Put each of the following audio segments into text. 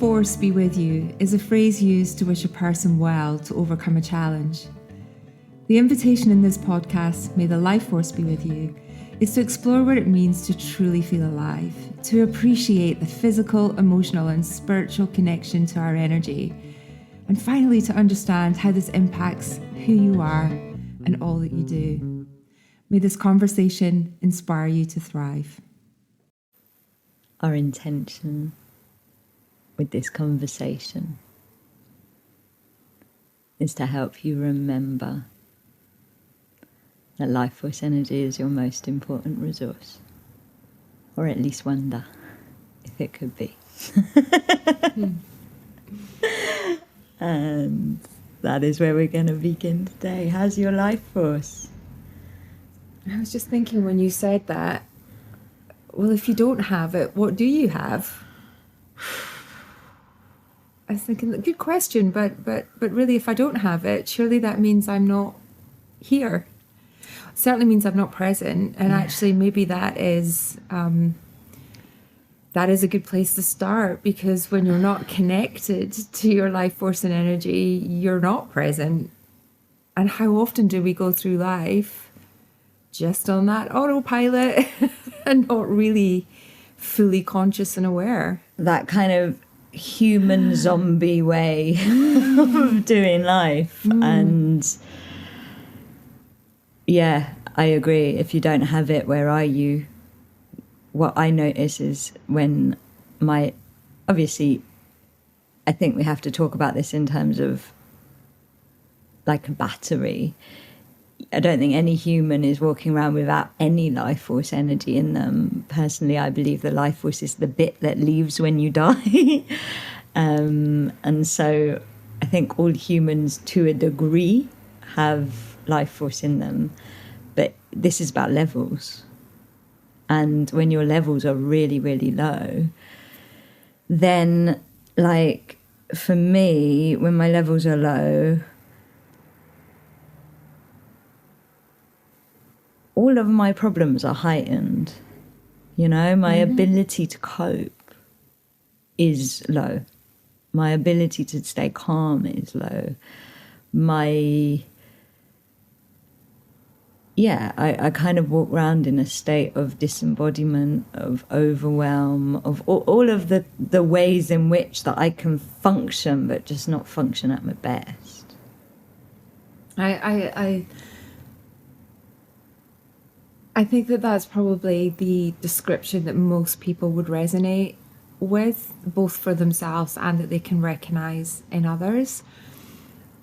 force be with you is a phrase used to wish a person well to overcome a challenge. The invitation in this podcast, May the Life Force be with you, is to explore what it means to truly feel alive, to appreciate the physical, emotional, and spiritual connection to our energy, and finally to understand how this impacts who you are and all that you do. May this conversation inspire you to thrive. Our intention with this conversation is to help you remember that life force energy is your most important resource, or at least wonder if it could be. And that is where we're going to begin today. How's your life force? I was just thinking when you said that, well, if you don't have it, what do you have? I was thinking, good question, but really, if I don't have it, surely that means I'm not here. It certainly means I'm not present, and actually, maybe that is a good place to start, because when you're not connected to your life force and energy, you're not present. And how often do we go through life just on that autopilot and not really fully conscious and aware? That kind of human zombie way of doing life. And yeah, I agree. If you don't have it, where are you? What I notice is when obviously, I think we have to talk about this in terms of like a battery. I don't think any human is walking around without any life force energy in them. Personally, I believe the life force is the bit that leaves when you die. And so I think all humans, to a degree, have life force in them. But this is about levels. And when your levels are really, really low, then, like, for me, when my levels are low, all of my problems are heightened. You know, my ability to cope is low. My ability to stay calm is low. I kind of walk around in a state of disembodiment, of overwhelm, of all of the ways in which that I can function, but just not function at my best. I think that's probably the description that most people would resonate with, both for themselves and that they can recognise in others.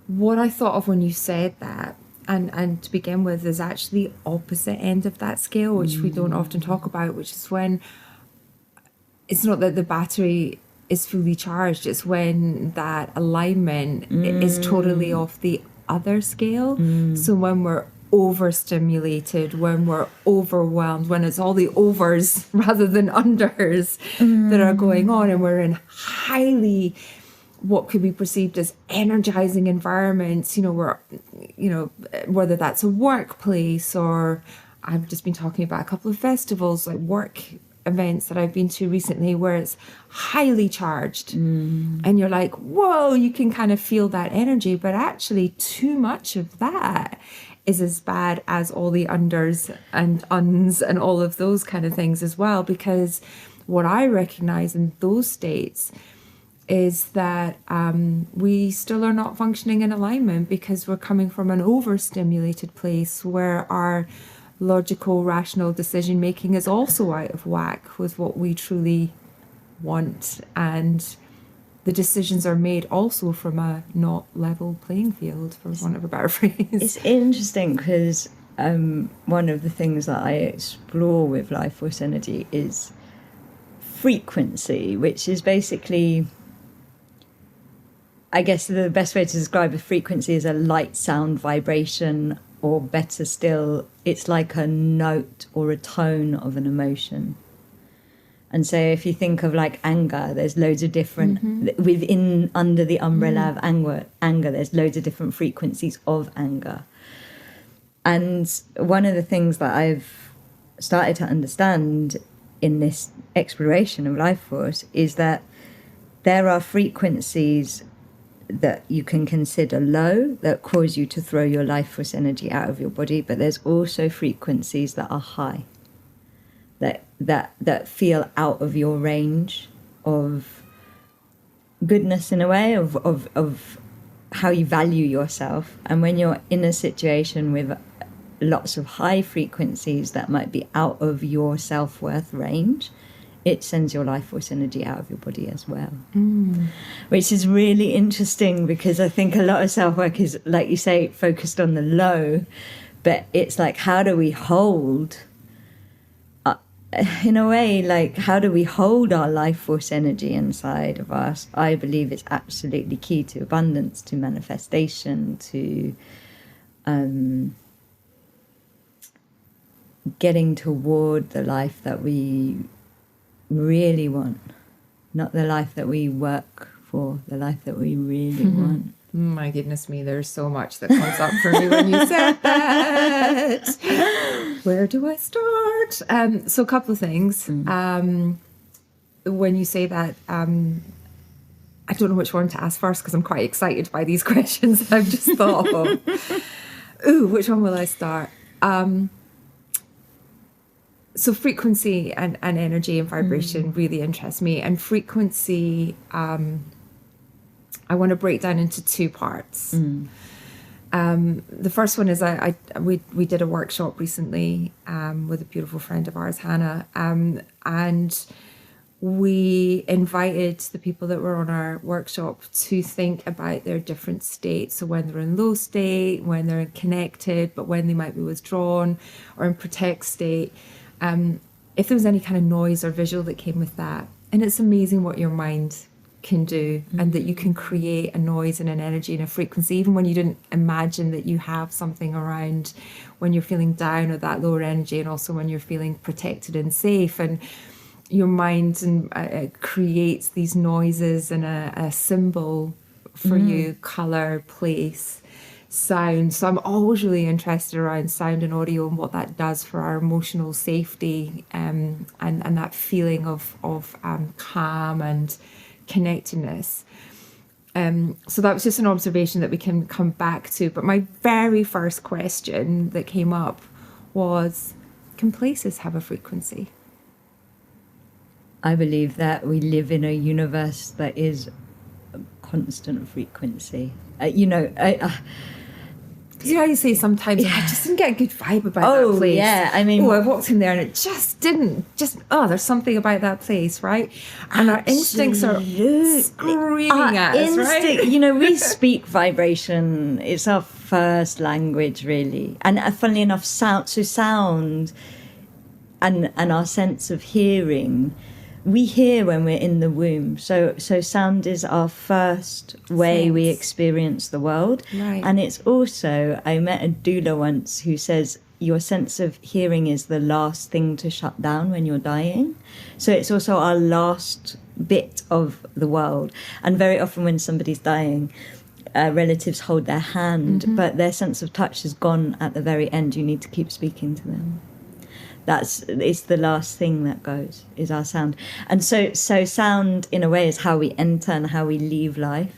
What I thought of when you said that, and to begin with, is actually the opposite end of that scale, which we don't often talk about, which is when it's not that the battery is fully charged, it's when that alignment is totally off the other scale. So when we're overstimulated, when we're overwhelmed, when it's all the overs rather than unders that are going on, and we're in highly what could be perceived as energizing environments, whether that's a workplace, or I've just been talking about a couple of festivals, like work events that I've been to recently, where it's highly charged and you're like, whoa, you can kind of feel that energy, but actually too much of that is as bad as all the unders and uns and all of those kind of things as well. Because what I recognize in those states is that we still are not functioning in alignment, because we're coming from an overstimulated place where our logical, rational decision making is also out of whack with what we truly want, and the decisions are made also from a not level playing field, for want of a better phrase. It's interesting because one of the things that I explore with life force energy is frequency, which is basically, I guess the best way to describe a frequency is a light, sound, vibration, or better still, it's like a note or a tone of an emotion. And so if you think of like anger, there's loads of different, under the umbrella of anger, there's loads of different frequencies of anger. And one of the things that I've started to understand in this exploration of life force is that there are frequencies that you can consider low that cause you to throw your life force energy out of your body, but there's also frequencies that are high, that feel out of your range of goodness, in a way, of how you value yourself. And when you're in a situation with lots of high frequencies that might be out of your self-worth range, it sends your life force energy out of your body as well. Which is really interesting, because I think a lot of self-work is, like you say, focused on the low, but it's like, how do we hold, in a way, like, how do we hold our life force energy inside of us? I believe it's absolutely key to abundance, to manifestation, to getting toward the life that we really want, not the life that we work for, the life that we really want. My goodness me, there's so much that comes up for me when you said that. Where do I start? So a couple of things. When you say that, I don't know which one to ask first, because I'm quite excited by these questions I've just thought of. Ooh, which one will I start? So frequency and energy and vibration really interest me. And frequency, I want to break down into two parts. The first one is we did a workshop recently with a beautiful friend of ours, Hannah, and we invited the people that were on our workshop to think about their different states. So when they're in low state, when they're connected, but when they might be withdrawn or in protect state. If there was any kind of noise or visual that came with that. And it's amazing what your mind can do, and that you can create a noise and an energy and a frequency, even when you didn't imagine that you have something around, when you're feeling down or that lower energy, and also when you're feeling protected and safe. And your mind creates these noises and a symbol for you, colour, place, sound. So I'm always really interested around sound and audio and what that does for our emotional safety, and that feeling of calm and connectedness. So that was just an observation that we can come back to. But my very first question that came up was, can places have a frequency? I believe that we live in a universe that is a constant frequency. You know how you say sometimes, I just didn't get a good vibe about that place. Yeah, I mean, I walked in there and it just didn't, there's something about that place, right? And our instincts are screaming at us, right? You know, we speak vibration. It's our first language, really. And funnily enough, sound and our sense of hearing, we hear when we're in the womb. So sound is our first way we experience the world. Right. And it's also, I met a doula once who says your sense of hearing is the last thing to shut down when you're dying. So it's also our last bit of the world. And very often when somebody's dying, relatives hold their hand, but their sense of touch is gone at the very end. You need to keep speaking to them. It's the last thing that goes, is our sound. And so sound, in a way, is how we enter and how we leave life.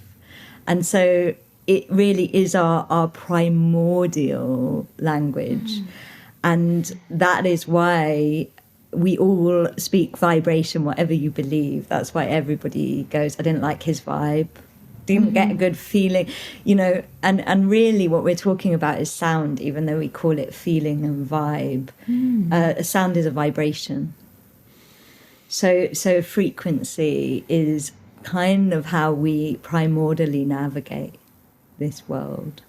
And so it really is our primordial language. And that is why we all speak vibration, whatever you believe. That's why everybody goes, I didn't like his vibe, didn't get a good feeling, you know. And really what we're talking about is sound, even though we call it feeling and vibe. Sound is a vibration. So frequency is kind of how we primordially navigate this world.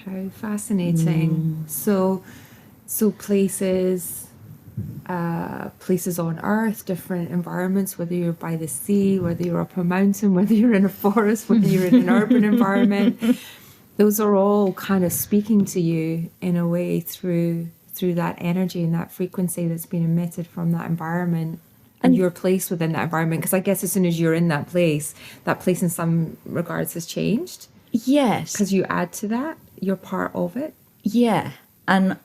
How fascinating. So places on earth, different environments, whether you're by the sea, whether you're up a mountain, whether you're in a forest, whether you're in an urban environment, those are all kind of speaking to you in a way through that energy and that frequency that's been emitted from that environment and your place within that environment. Because I guess as soon as you're in that place in some regards has changed. Yes. Because you add to that, you're part of it. Yeah. And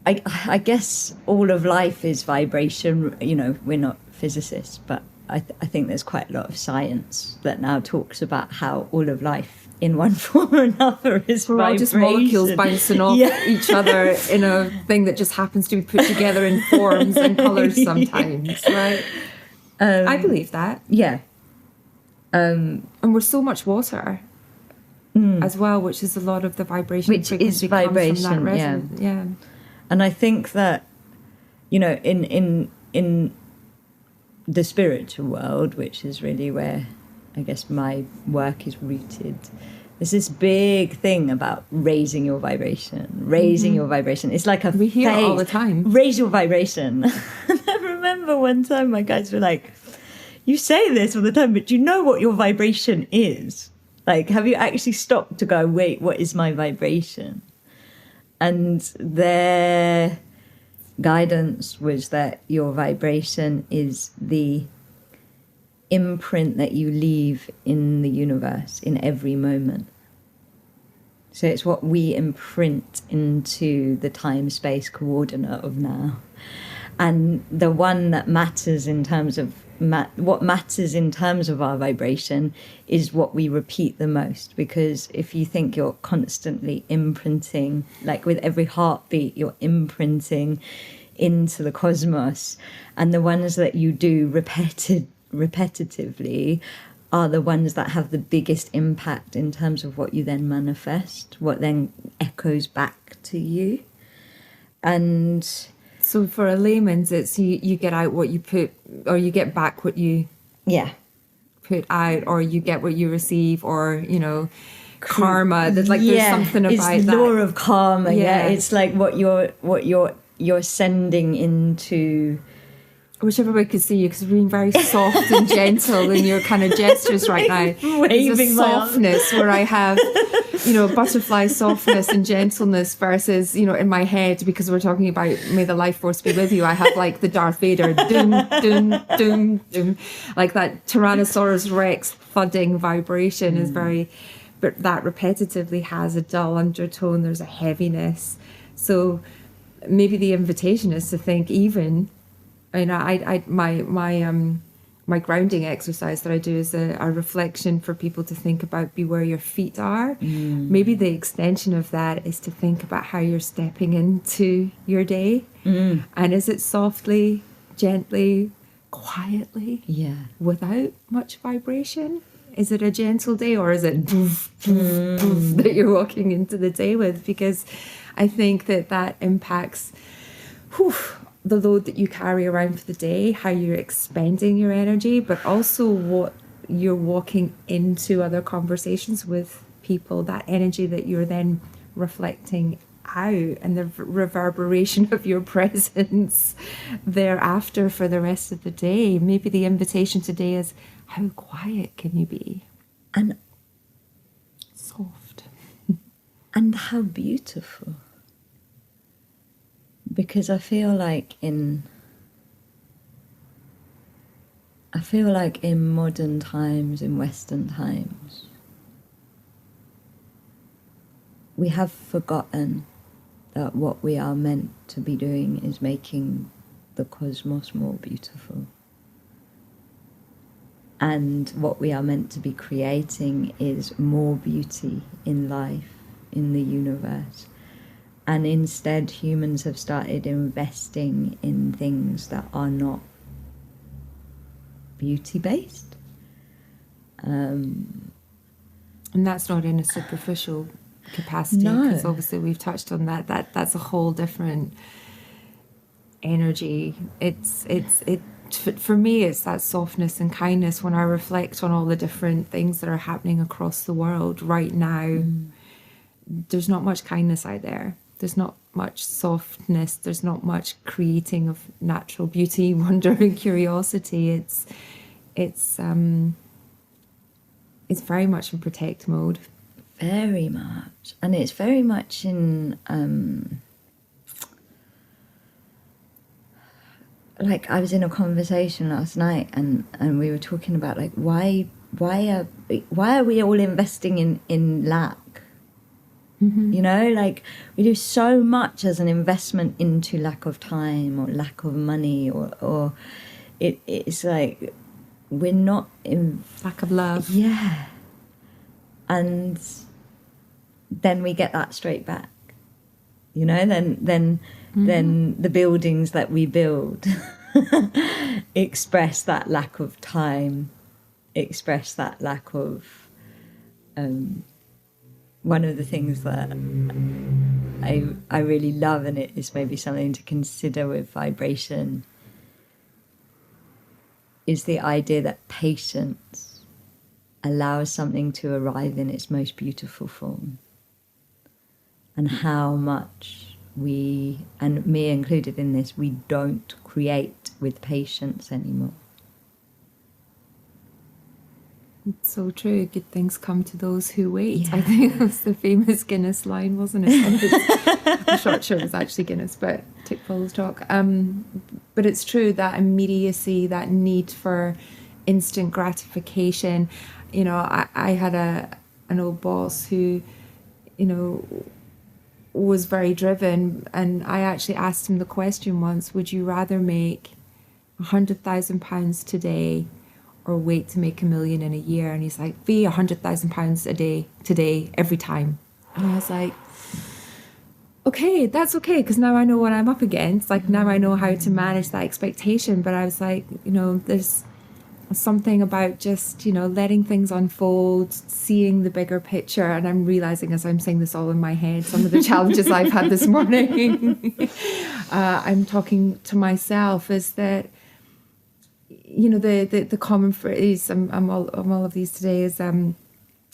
I guess all of life is vibration. You know, we're not physicist, but I think there's quite a lot of science that now talks about how all of life in one form or another is we're all just molecules bouncing off each other in a thing that just happens to be put together in forms and colours sometimes, right? I believe that. Yeah. And we're so much water as well, which is a lot of the vibration. Which is vibration, yeah. And I think that, you know, in the spiritual world, which is really where I guess my work is rooted, there's this big thing about raising your vibration, your vibration. It's like we hear it all the time. Raise your vibration. And I remember one time my guys were like, you say this all the time, but do you know what your vibration is? Like, have you actually stopped to go, wait, what is my vibration? And their guidance was that your vibration is the imprint that you leave in the universe in every moment. So it's what we imprint into the time-space coordinate of now. And the one that matters in terms of what matters in terms of our vibration is what we repeat the most. Because if you think you're constantly imprinting, like with every heartbeat, you're imprinting into the cosmos, and the ones that you do repetitively are the ones that have the biggest impact in terms of what you then manifest, what then echoes back to you. And so for a layman's, it's you get out what you put, or you get back what you put out, or you get what you receive, or, you know, karma. There's something about it's that. Law of karma. Yeah, it's like what you're sending into. I wish everybody could see you, because you're being very soft and gentle in your kind of gestures right now. There's a softness where I have, you know, butterfly softness and gentleness versus, you know, in my head, because we're talking about may the life force be with you, I have like the Darth Vader doom, doom, doom, doom, like that Tyrannosaurus Rex thudding vibration is very, but that repetitively has a dull undertone. There's a heaviness. So maybe the invitation is to think even. I mean, my grounding exercise that I do is a reflection for people to think about, be where your feet are. Maybe the extension of that is to think about how you're stepping into your day. And is it softly, gently, quietly, without much vibration? Is it a gentle day, or is it poof, poof, poof that you're walking into the day with? Because I think that impacts the load that you carry around for the day, how you're expending your energy, but also what you're walking into other conversations with people, that energy that you're then reflecting out, and the reverberation of your presence thereafter for the rest of the day. Maybe the invitation today is, how quiet can you be? And soft. And how beautiful. Because I feel like in modern times, in Western times, we have forgotten that what we are meant to be doing is making the cosmos more beautiful. And what we are meant to be creating is more beauty in life, in the universe. And instead, humans have started investing in things that are not beauty-based. And that's not in a superficial capacity, because obviously we've touched on that's a whole different energy. For me, it's that softness and kindness. When I reflect on all the different things that are happening across the world right now, there's not much kindness out there. There's not much softness. There's not much creating of natural beauty, wonder, and curiosity. It's very much in protect mode. Very much, and it's very much in like I was in a conversation last night, and we were talking about like why are we all investing in lack? You know, like we do so much as an investment into lack of time or lack of money or it's like we're not in. Lack of love. Yeah. And then we get that straight back. You know, then the buildings that we build express that lack of time, express that lack of one of the things that I really love, and it is maybe something to consider with vibration, is the idea that patience allows something to arrive in its most beautiful form. And how much we, and me included in this, we don't create with patience anymore. It's so true. Good things come to those who wait. Yeah. I think it was the famous Guinness line, wasn't it? I'm not sure it was actually Guinness, but take Paul's talk. But it's true, that immediacy, that need for instant gratification. You know, I had an old boss who, you know, was very driven, and I actually asked him the question once: would you rather make £100,000 today or wait to make $1 million in a year? And he's like, be £100,000 a day today, every time. And I was like, okay, that's okay, because now I know what I'm up against. Like, now I know how to manage that expectation. But I was like, you know, there's something about just, you know, letting things unfold, seeing the bigger picture. And I'm realizing, as I'm saying this all in my head, some of the challenges I've had this morning, I'm talking to myself, is that, you know, the common phrase, I'm all of these today, is, you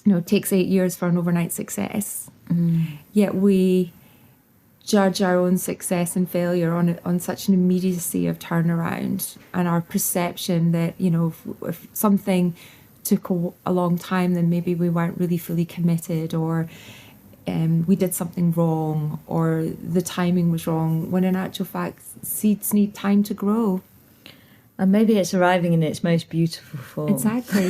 know, it takes 8 years for an overnight success. Yet we judge our own success and failure on such an immediacy of turnaround, and our perception that, you know, if something took a long time, then maybe we weren't really fully committed, or we did something wrong, or the timing was wrong, when in actual fact seeds need time to grow. And maybe it's arriving in its most beautiful form. Exactly.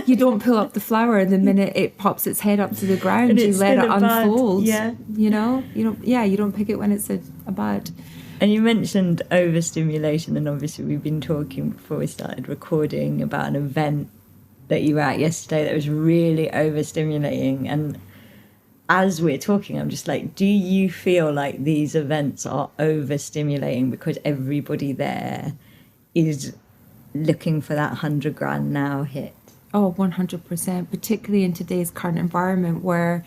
You don't pull up the flower the minute it pops its head up to the ground. And you it's let it still a bud. unfold. Yeah. You know, you don't pick it when it's a bud. And you mentioned overstimulation, and obviously we've been talking before we started recording about an event that you were at yesterday that was really overstimulating. And as we're talking, I'm just like, do you feel like these events are overstimulating because everybody there is looking for that 100 grand now hit? Oh, 100%, particularly in today's current environment where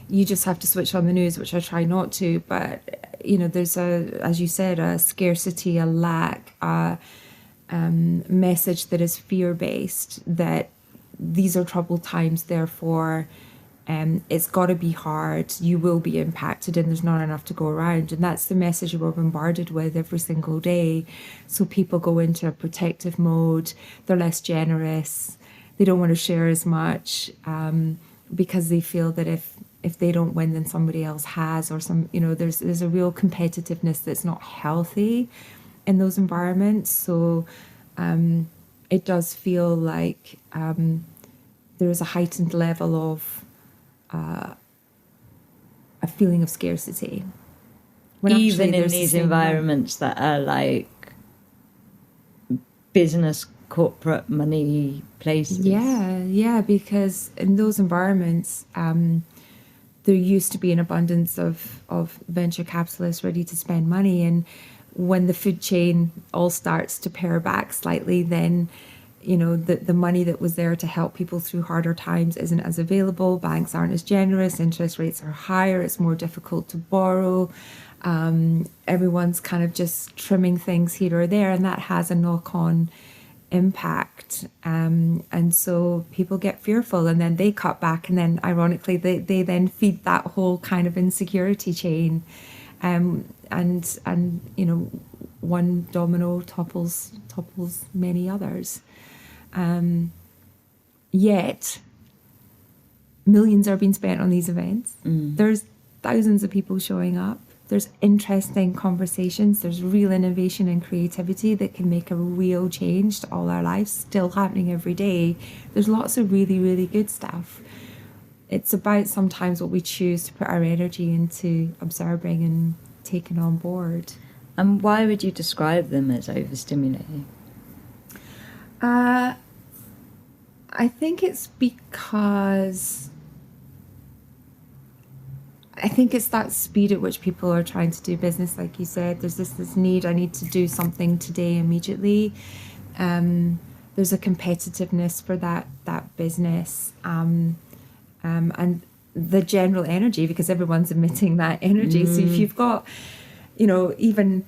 you just have to switch on the news, which I try not to, but, you know, there's as you said, a scarcity, a lack, a message that is fear-based, that these are troubled times, therefore it's got to be hard, you will be impacted, and there's not enough to go around. And that's the message we're bombarded with every single day. So people go into a protective mode, they're less generous, they don't want to share as much, because they feel that if they don't win, then somebody else has, or some, you know, there's a real competitiveness that's not healthy in those environments. So it does feel like there is a heightened level of a feeling of scarcity. Even in these environments that are like business, corporate money places. Yeah, because in those environments, there used to be an abundance of venture capitalists ready to spend money, and when the food chain all starts to pare back slightly, then, you know, the money that was there to help people through harder times isn't as available. Banks aren't as generous. Interest rates are higher. It's more difficult to borrow. Everyone's kind of just trimming things here or there, and that has a knock-on impact. And so people get fearful, and then they cut back, and then ironically they then feed that whole kind of insecurity chain. And you know, one domino topples many others. Yet millions are being spent on these events. There's thousands of people showing up. There's interesting conversations. There's real innovation and creativity that can make a real change to all our lives, still happening every day. There's lots of really, really good stuff. It's about sometimes what we choose to put our energy into absorbing and taking on board. And why would you describe them as overstimulating? I think it's because I think it's that speed at which people are trying to do business, like you said. There's this need. I need to do something today, immediately. There's a competitiveness for that business, and the general energy, because everyone's emitting that energy. So if you've got, even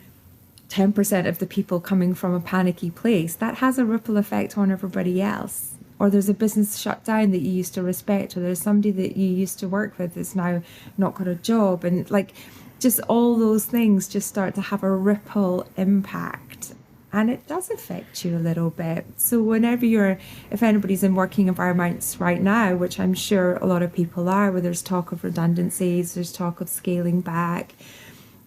10% of the people coming from a panicky place, that has a ripple effect on everybody else. Or there's a business shut down that you used to respect, or there's somebody that you used to work with that's now not got a job, and just all those things just start to have a ripple impact, and it does affect you a little bit. So whenever if anybody's in working environments right now, which I'm sure a lot of people are, where there's talk of redundancies, there's talk of scaling back,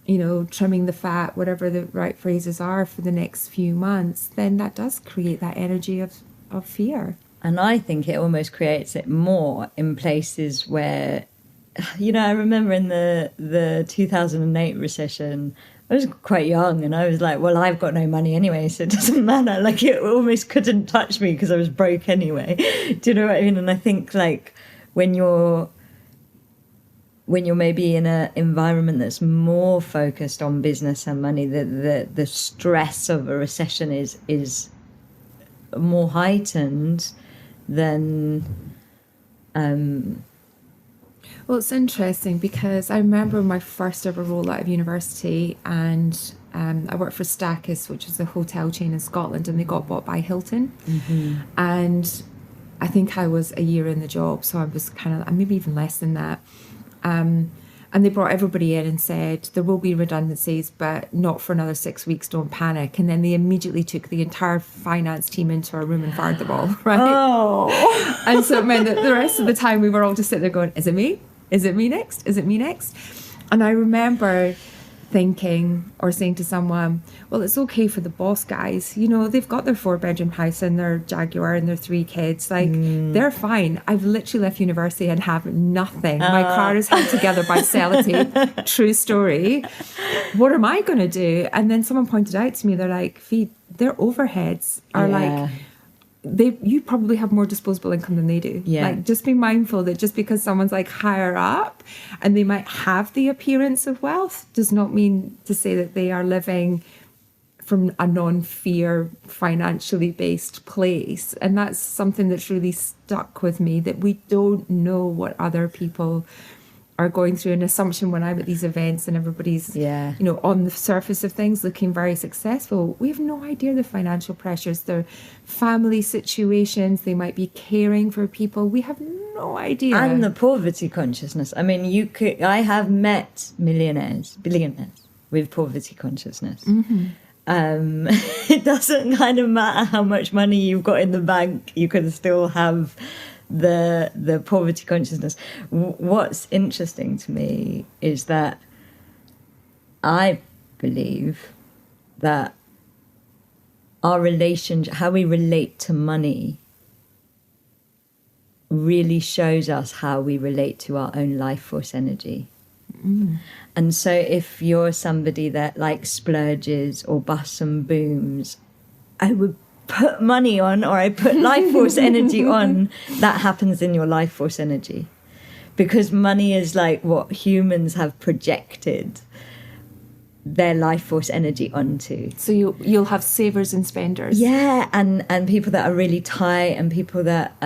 trimming the fat, whatever the right phrases are, for the next few months, then that does create that energy of fear. And I think it almost creates it more in places where, I remember in the 2008 recession, I was quite young and I was like, well, I've got no money anyway, so it doesn't matter. It almost couldn't touch me because I was broke anyway. Do you know what I mean? And I think when you're maybe in an environment that's more focused on business and money, the stress of a recession is more heightened than. Well, it's interesting because I remember my first ever role out of university, and I worked for Stackis, which is a hotel chain in Scotland, and they got bought by Hilton. Mm-hmm. And I think I was a year in the job, so I was kind of maybe even less than that. And they brought everybody in and said, there will be redundancies, but not for another 6 weeks, don't panic. And then they immediately took the entire finance team into a room and fired them all, right? Oh. And so it meant that the rest of the time we were all just sitting there going, is it me? Is it me next? Is it me next? And I remember thinking or saying to someone, well, it's okay for the boss guys. They've got their 4-bedroom house and their Jaguar and their 3 kids. They're fine. I've literally left university and have nothing. My car is held together by sellotape. True story. What am I going to do? And then someone pointed out to me, they're like, Fee, their overheads are you probably have more disposable income than they do. Yeah. Just be mindful that just because someone's higher up and they might have the appearance of wealth does not mean to say that they are living from a non-fear, financially based place. And that's something that's really stuck with me, that we don't know what other people are going through. An assumption when I'm at these events and everybody's on the surface of things looking very successful, we have no idea the financial pressures, their family situations, they might be caring for people, we have no idea. And the poverty consciousness. I mean, I have met billionaires with poverty consciousness. Mm-hmm. It doesn't kind of matter how much money you've got in the bank, you can still have the poverty consciousness. What's interesting to me is that I believe that our relationship, how we relate to money, really shows us how we relate to our own life force energy. Mm. And so if you're somebody that splurges or busts and booms, I would put money on, or I put life force energy on, that happens in your life force energy, because money is what humans have projected their life force energy onto. So you'll have savers and spenders. Yeah, and people that are really tight, and people that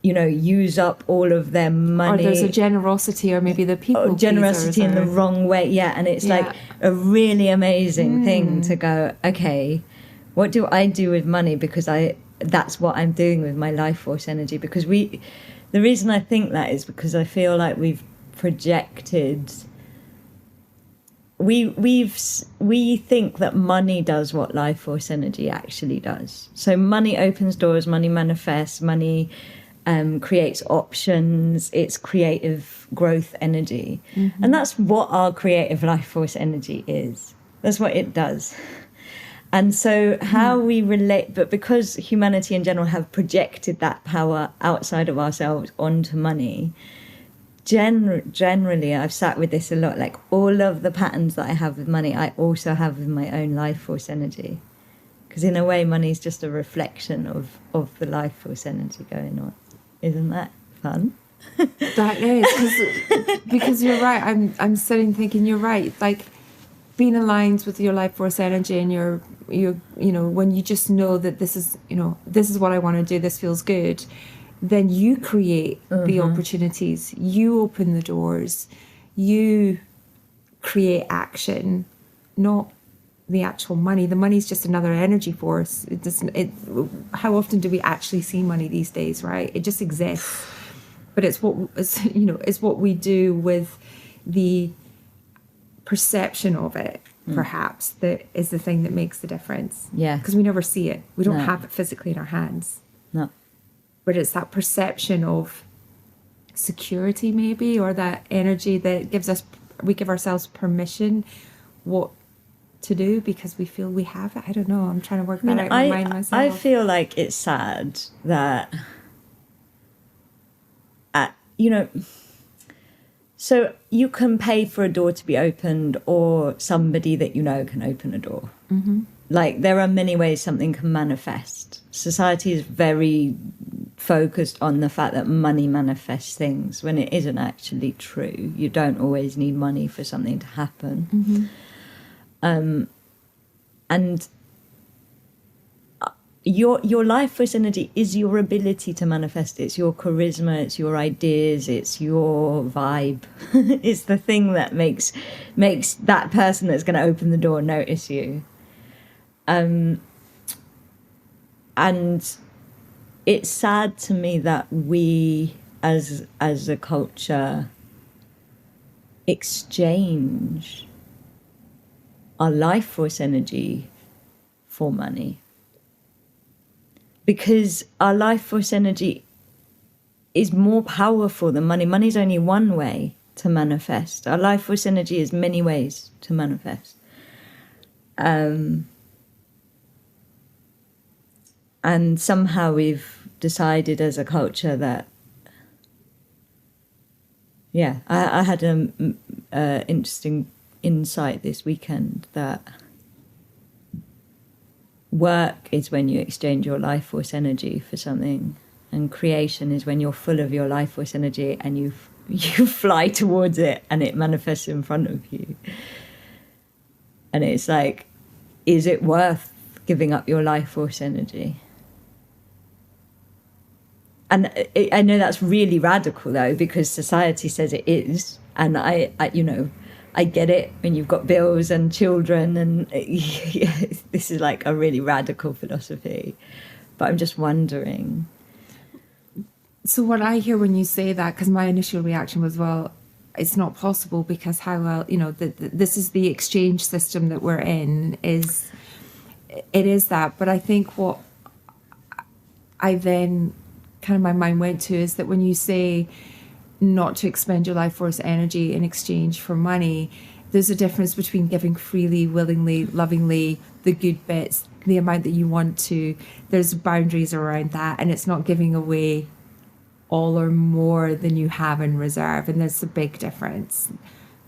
use up all of their money. Or there's a generosity, or maybe the people generosity in the wrong way. Yeah, and it's a really amazing thing to go, okay, what do I do with money? Because that's what I'm doing with my life force energy. Because the reason I think that is because I feel like we've projected, we think that money does what life force energy actually does. So money opens doors, money manifests, money creates options, it's creative growth energy. Mm-hmm. And that's what our creative life force energy is. That's what it does. And so how we relate, but because humanity in general have projected that power outside of ourselves onto money, generally, I've sat with this a lot, all of the patterns that I have with money, I also have with my own life force energy. Because in a way, money is just a reflection of the life force energy going on. Isn't that fun? That is, because you're right. I'm sitting thinking you're right. Like being aligned with your life force energy and your when you just know that this is what I want to do. This feels good. Then you create the opportunities. You open the doors. You create action, not the actual money. The money's just another energy force. It doesn't. How often do we actually see money these days? Right? It just exists. But it's what we do with the perception of it, perhaps, that is the thing that makes the difference. Yeah. Because we never see it. We don't have it physically in our hands. No. But it's that perception of security, maybe, or that energy that we give ourselves permission what to do because we feel we have it. I don't know. I'm trying to work that out in my mind myself. I feel like it's sad that... so you can pay for a door to be opened, or somebody that you know can open a door. Mm-hmm. Like, there are many ways something can manifest. Society is very focused on the fact that money manifests things when it isn't actually true. You don't always need money for something to happen. Mm-hmm. And your life force energy is your ability to manifest. It's your charisma, it's your ideas, it's your vibe. It's the thing that makes that person that's going to open the door notice you. And it's sad to me that we as a culture exchange our life force energy for money. Because our life force energy is more powerful than money. Money's only one way to manifest. Our life force energy is many ways to manifest. And somehow we've decided as a culture that, I had an interesting insight this weekend that work is when you exchange your life force energy for something, and creation is when you're full of your life force energy and you fly towards it and it manifests in front of you. And it's like, is it worth giving up your life force energy? And I know that's really radical though, because society says it is, and I get it when you've got bills and children, and this is like a really radical philosophy. But I'm just wondering. So what I hear when you say that, because my initial reaction was, well, it's not possible because this is the exchange system that we're in. It is that. But I think what I then kind of my mind went to is that when you say not to expend your life force energy in exchange for money, there's a difference between giving freely, willingly, lovingly, the good bits, the amount that you want to. There's boundaries around that, and it's not giving away all or more than you have in reserve. And there's a big difference,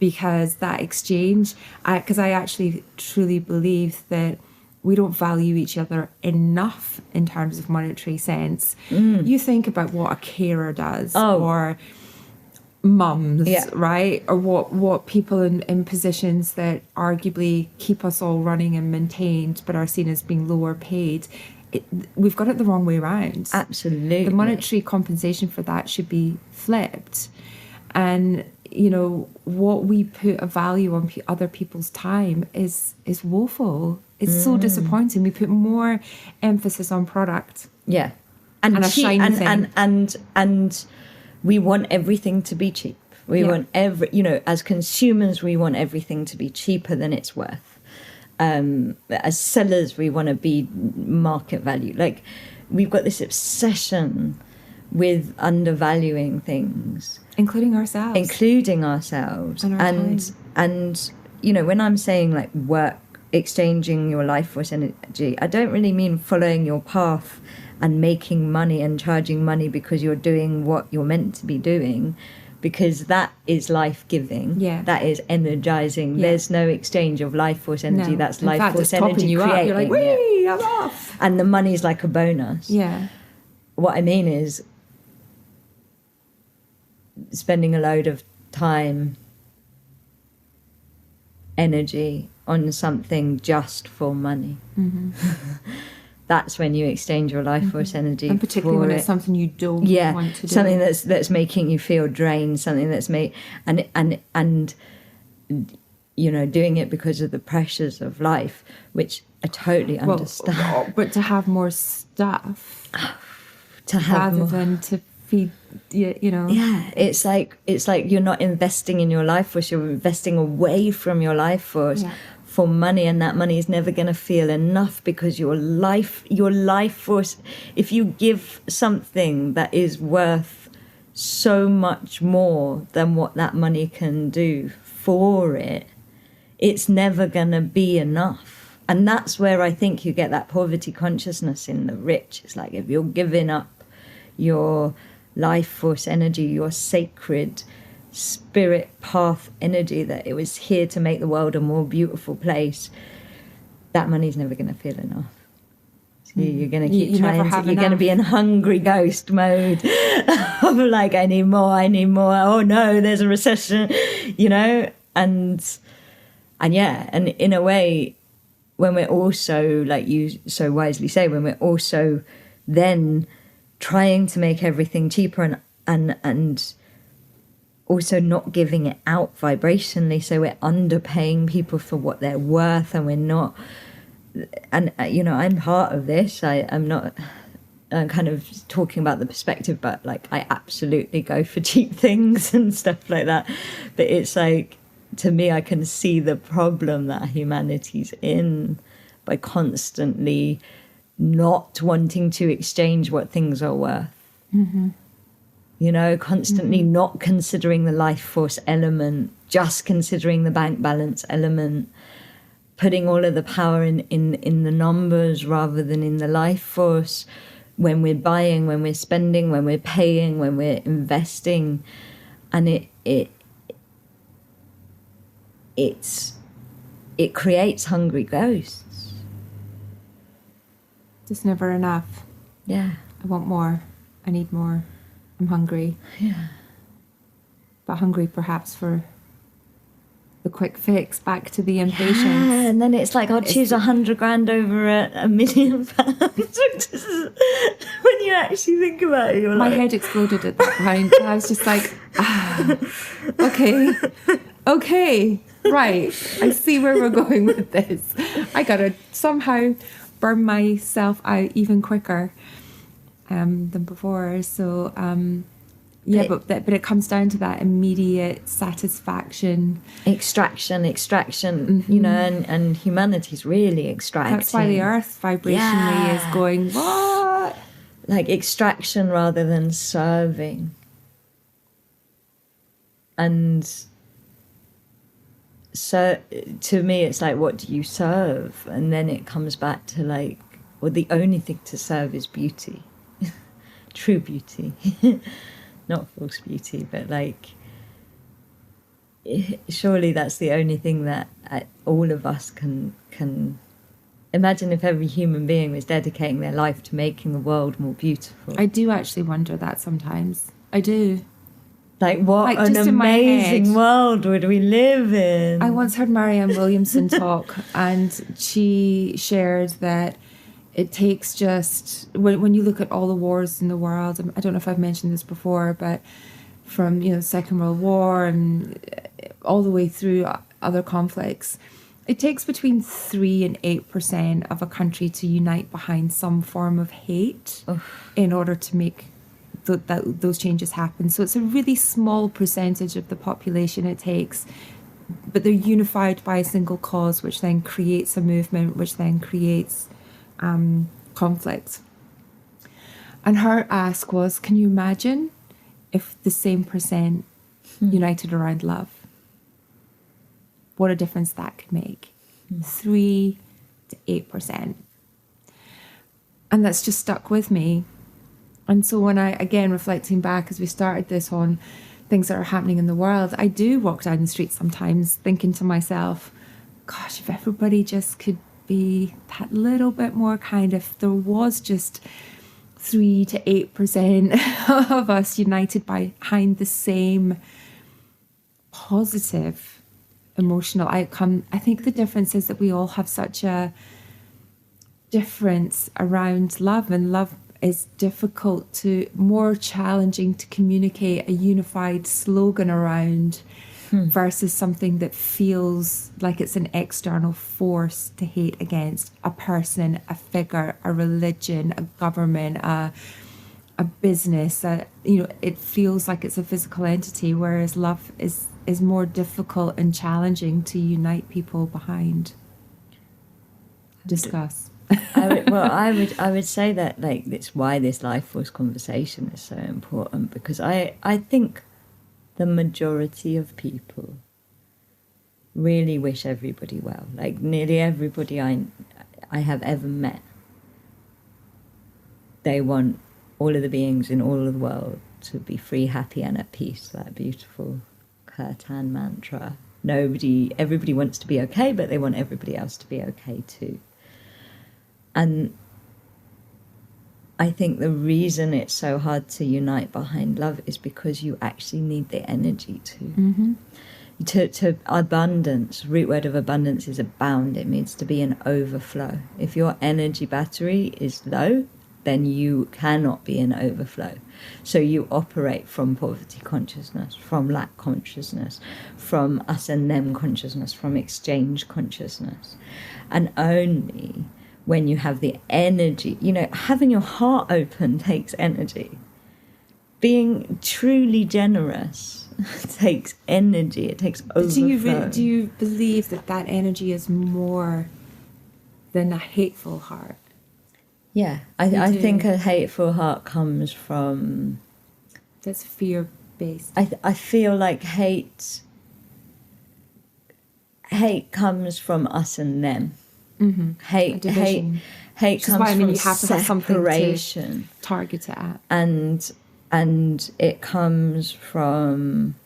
because that exchange, because I actually truly believe that we don't value each other enough in terms of monetary sense. You think about what a carer does, or mums, right? Or what people in positions that arguably keep us all running and maintained but are seen as being lower paid. We've got it the wrong way around. Absolutely. The monetary compensation for that should be flipped. And, what we put a value on other people's time is woeful. It's so disappointing. We put more emphasis on product. Yeah. And a shiny thing. And we want everything to be cheap. We want as consumers, we want everything to be cheaper than it's worth. As sellers, we want to be market value. Like, we've got this obsession with undervaluing things, including ourselves, and when I'm saying like work, exchanging your life force energy, I don't really mean following your path and making money and charging money because you're doing what you're meant to be doing, because that is life-giving. Yeah. That is energizing. Yeah. There's no exchange of life force energy. No. That's In life fact, force it's topping energy you creating. up. You're like, whee, I'm off. And the money's like a bonus. Yeah. What I mean is spending a load of time, energy on something just for money. Mm-hmm. That's when you exchange your life force energy, And particularly for when it. it's something you don't want to do. Something that's making you feel drained, something that's and you know, doing it because of the pressures of life, which I totally understand. But to have more stuff To have rather more, than to feed, you know. yeah, it's like you're not investing in your life force, you're investing away from your life force. Yeah. For money, and that money is never going to feel enough, because your life force, if you give something that is worth so much more than what that money can do for it, it's never going to be enough. And that's where I think you get that poverty consciousness in the rich. It's like, if you're giving up your life force energy, your sacred spirit path energy, that it was here to make the world a more beautiful place, that money's never going to feel enough. So you're going to keep trying to, you're going to be in hungry ghost mode of like, I need more, oh no, there's a recession, you know. And yeah, and in a way, when we're also, like you so wisely say, when we're also then trying to make everything cheaper and also not giving it out vibrationally, so we're underpaying people for what they're worth, and we're not. And you know, I'm part of this. I'm kind of talking about the perspective, but like, I absolutely go for cheap things and stuff like that. But it's like, to me, I can see the problem that humanity's in by constantly not wanting to exchange what things are worth. Mm-hmm. You know, constantly not considering the life force element, just considering the bank balance element, putting all of the power in the numbers rather than in the life force, when we're buying, when we're spending, when we're paying, when we're investing. And it creates hungry ghosts. It's never enough. Yeah. I want more. I need more. I'm hungry. Yeah. But hungry perhaps for the quick fix, back to the impatience. Yeah, and then it's like, I'll choose 100 grand over £1 million. When you actually think about it, you're My like... head exploded at that point. I was just like, okay, right. I see where we're going with this. I gotta somehow burn myself out even quicker than before. So but it comes down to that immediate satisfaction, extraction, you know, and humanity's really extracting. That's why the earth vibrationally is going, what? Like, extraction rather than serving. And so to me, it's like, what do you serve? And then it comes back to like, well, the only thing to serve is beauty. True beauty. Not false beauty, but like, surely that's the only thing that all of us can imagine. If every human being was dedicating their life to making the world more beautiful. I do actually wonder that sometimes. I do. Like, what an amazing world would we live in? I once heard Marianne Williamson talk, and she shared that it takes just, when you look at all the wars in the world, I don't know if I've mentioned this before, but from, you know, Second World War and all the way through other conflicts, it takes between 3 and 8% of a country to unite behind some form of hate in order to make those changes happen. So it's a really small percentage of the population it takes, but they're unified by a single cause, which then creates a movement, which then creates conflict. And her ask was, can you imagine if the same percent united around love? What a difference that could make. 3 to 8%. And that's just stuck with me. And so when I, again, reflecting back as we started this on things that are happening in the world, I do walk down the street sometimes thinking to myself, gosh, if everybody just could be that little bit more kind, if there was just 3 to 8% of us united behind the same positive emotional outcome. I think the difference is that we all have such a difference around love, and love is more challenging to communicate a unified slogan around versus something that feels like it's an external force to hate against a person, a figure, a religion, a government, a business. It feels like it's a physical entity, whereas love is more difficult and challenging to unite people behind. Discuss. I would say that, like, it's why this life force conversation is so important, because I think the majority of people really wish everybody well. Like, nearly everybody I have ever met, they want all of the beings in all of the world to be free, happy, and at peace. That beautiful Kirtan mantra. Everybody wants to be okay, but they want everybody else to be okay too. And I think the reason it's so hard to unite behind love is because you actually need the energy to abundance. Root word of abundance is abound. It means to be an overflow. If your energy battery is low, then you cannot be in overflow. So you operate from poverty consciousness, from lack consciousness, from us and them consciousness, from exchange consciousness. And only when you have the energy, having your heart open takes energy. Being truly generous takes energy. It takes overflow. Do you believe that energy is more than a hateful heart? Yeah, I think a hateful heart comes from... That's fear-based. I feel like hate comes from us and them. Mm-hmm. Hate comes from you have to have something to target it at. And it comes from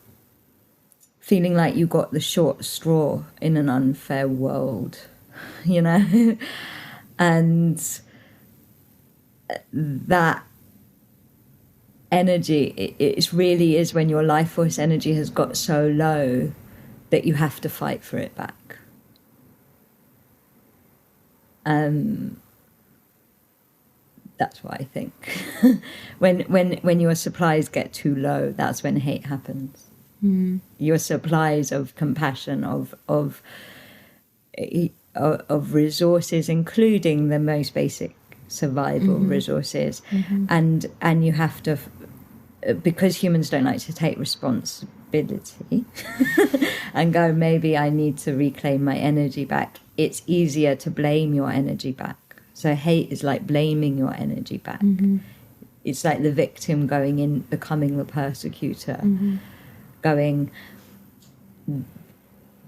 feeling like you got the short straw in an unfair world, and that energy, it really is when your life force energy has got so low that you have to fight for it back. That's what I think. when your supplies get too low, that's when hate happens. Your supplies of compassion, of resources, including the most basic survival resources, and you have to, because humans don't like to take responsibility and go, maybe I need to reclaim my energy back. It's easier to blame your energy back. So hate is like blaming your energy back. It's like the victim going in, becoming the persecutor, going,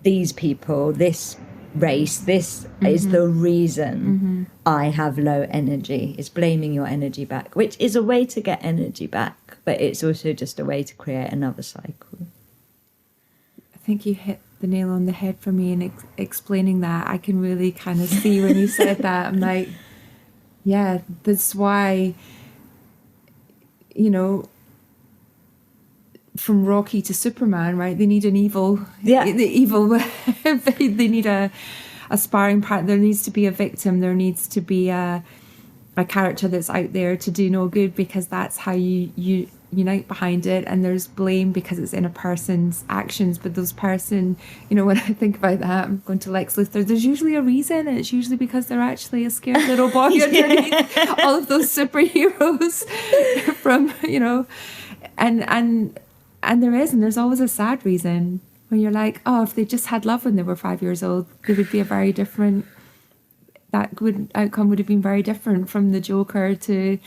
these people, this race, this is the reason I have low energy. It's blaming your energy back, which is a way to get energy back, but it's also just a way to create another cycle. I think you hit the nail on the head for me in explaining that. I can really kind of see when you said that. I'm like, yeah, that's why, from Rocky to Superman, right? They need an evil, they need a sparring partner. There needs to be a victim. There needs to be a character that's out there to do no good, because that's how you unite behind it. And there's blame because it's in a person's actions, but those person, when I think about that, I'm going to Lex Luthor, there's usually a reason, and it's usually because they're actually a scared little boy underneath all of those superheroes from, and there's always a sad reason, when you're like, oh, if they just had love when they were 5 years old, they would be outcome would have been very different, from the Joker to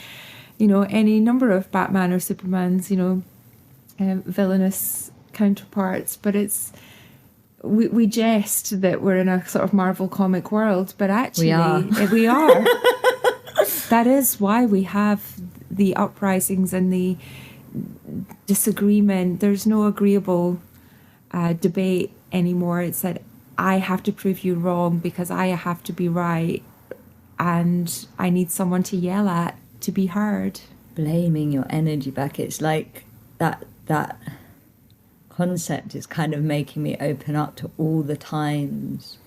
any number of Batman or Superman's villainous counterparts. But we jest that we're in a sort of Marvel comic world, but actually we are. That is why we have the uprisings and the disagreement. There's no agreeable debate anymore. It's that I have to prove you wrong because I have to be right, and I need someone to yell at to be heard. Blaming your energy back. It's like that concept is kind of making me open up to all the times,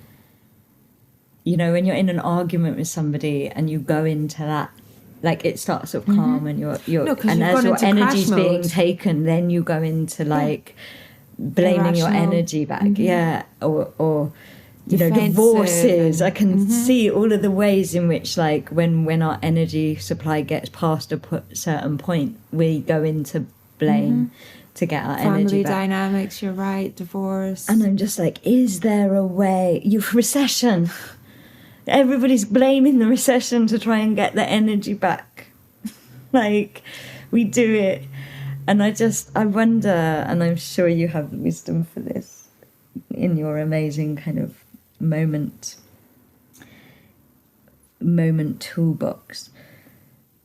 you know, when you're in an argument with somebody and you go into that, like it starts off calm and you're No, 'cause and you've as gone your into energy's crash being mode. taken, then you go into like blaming your Irrational. energy back. Yeah. Or you know, Defensive divorces. I can and- see all of the ways in which, like, when our energy supply gets past a certain point, we go into blame to get our energy Family back. dynamics, you're right, divorce. And I'm just like, is there a way? Recession. Everybody's blaming the recession to try and get the energy back. Like, we do it. And I wonder, and I'm sure you have the wisdom for this in your amazing kind of moment toolbox.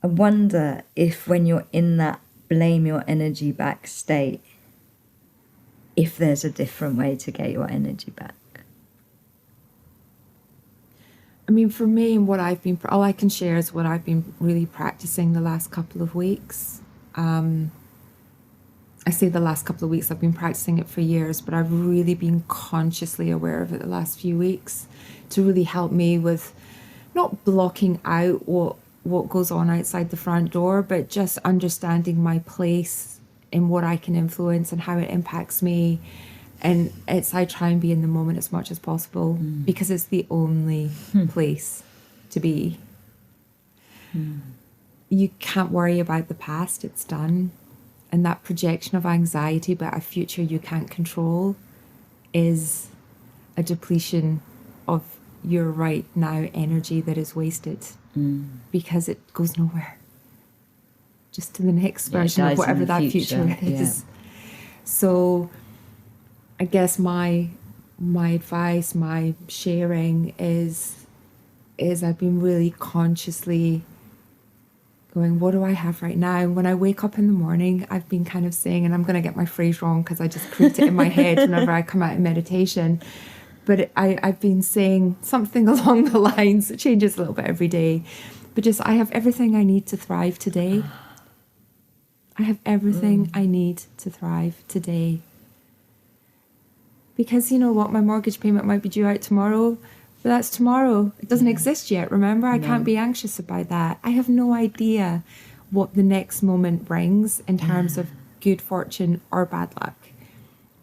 I wonder if when you're in that blame your energy back state, if there's a different way to get your energy back. I mean, for me, and all I can share is what I've been really practicing the last couple of weeks. I say the last couple of weeks, I've been practicing it for years, but I've really been consciously aware of it the last few weeks to really help me with not blocking out what goes on outside the front door, but just understanding my place in what I can influence and how it impacts me. And I try and be in the moment as much as possible because it's the only place to be. You can't worry about the past, it's done. And that projection of anxiety about a future you can't control is a depletion of your right now energy that is wasted because it goes nowhere. Just to the next version of whatever that future is. So I guess my advice, my sharing is I've been really consciously going, what do I have right now? When I wake up in the morning, I've been kind of saying, and I'm going to get my phrase wrong because I just create it in my head whenever I come out of meditation, but I've been saying something along the lines, it changes a little bit every day, but just, I have everything I need to thrive today. I have everything I need to thrive today. Because you know what, my mortgage payment might be due out tomorrow, but that's tomorrow. It doesn't exist yet, remember? I can't be anxious about that. I have no idea what the next moment brings in terms of good fortune or bad luck.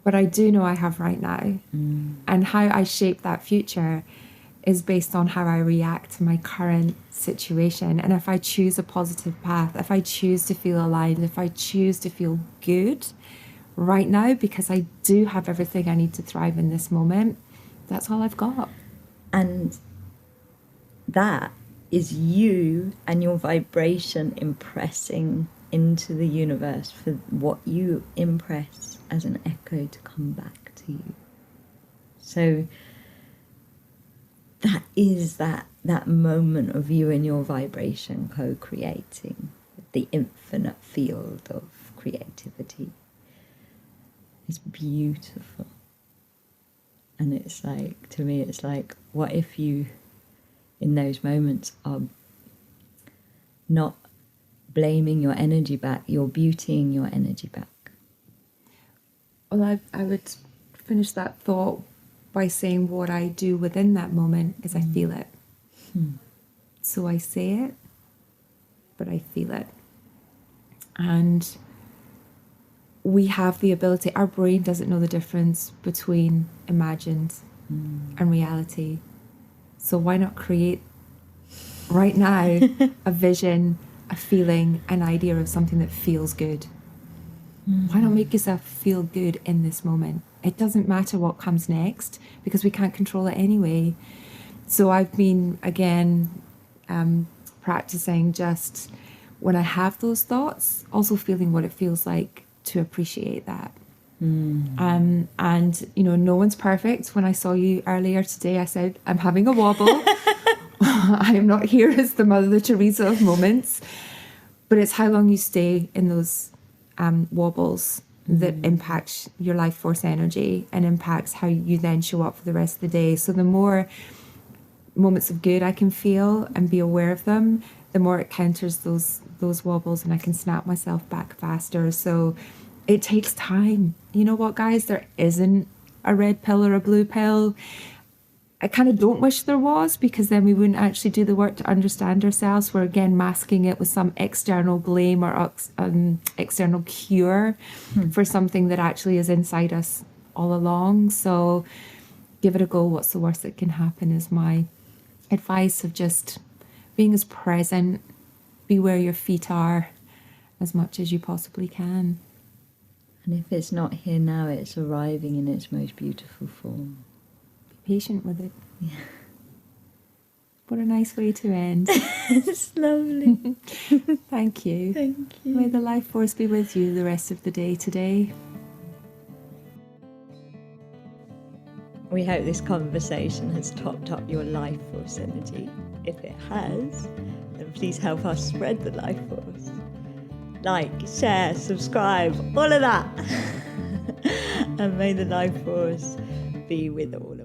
But I do know I have right now. And how I shape that future is based on how I react to my current situation. And if I choose a positive path, if I choose to feel aligned, if I choose to feel good right now, because I do have everything I need to thrive in this moment, that's all I've got. And that is you and your vibration impressing into the universe for what you impress as an echo to come back to you. So that is that moment of you and your vibration co-creating the infinite field of creativity. It's beautiful. And it's like, to me, it's like, what if you, in those moments, are not blaming your energy back, you're beautying your energy back? Well, I would finish that thought by saying what I do within that moment is I feel it. So I say it, but I feel it. And we have the ability, our brain doesn't know the difference between imagined and reality. So why not create right now a vision, a feeling, an idea of something that feels good? Why not make yourself feel good in this moment? It doesn't matter what comes next because we can't control it anyway. So I've been, again, practicing just when I have those thoughts, also feeling what it feels like to appreciate that. And, you know, no one's perfect. When I saw you earlier today, I said, I'm having a wobble. I am not here as the Mother Teresa of moments. But it's how long you stay in those wobbles that impact your life force energy and impacts how you then show up for the rest of the day. So the more moments of good I can feel and be aware of them, the more it counters those wobbles, and I can snap myself back faster. So it takes time. You know what, guys? There isn't a red pill or a blue pill. I kind of don't wish there was, because then we wouldn't actually do the work to understand ourselves. We're again masking it with some external blame or external cure for something that actually is inside us all along. So give it a go. What's the worst that can happen is my advice of just being as present, be where your feet are as much as you possibly can. And if it's not here now, it's arriving in its most beautiful form. Be patient with it. Yeah. What a nice way to end. It's lovely. Thank you. Thank you. May the life force be with you the rest of the day today. We hope this conversation has topped up your life force energy. If it has, then please help us spread the life force. Like, share, subscribe, all of that. And may the life force be with all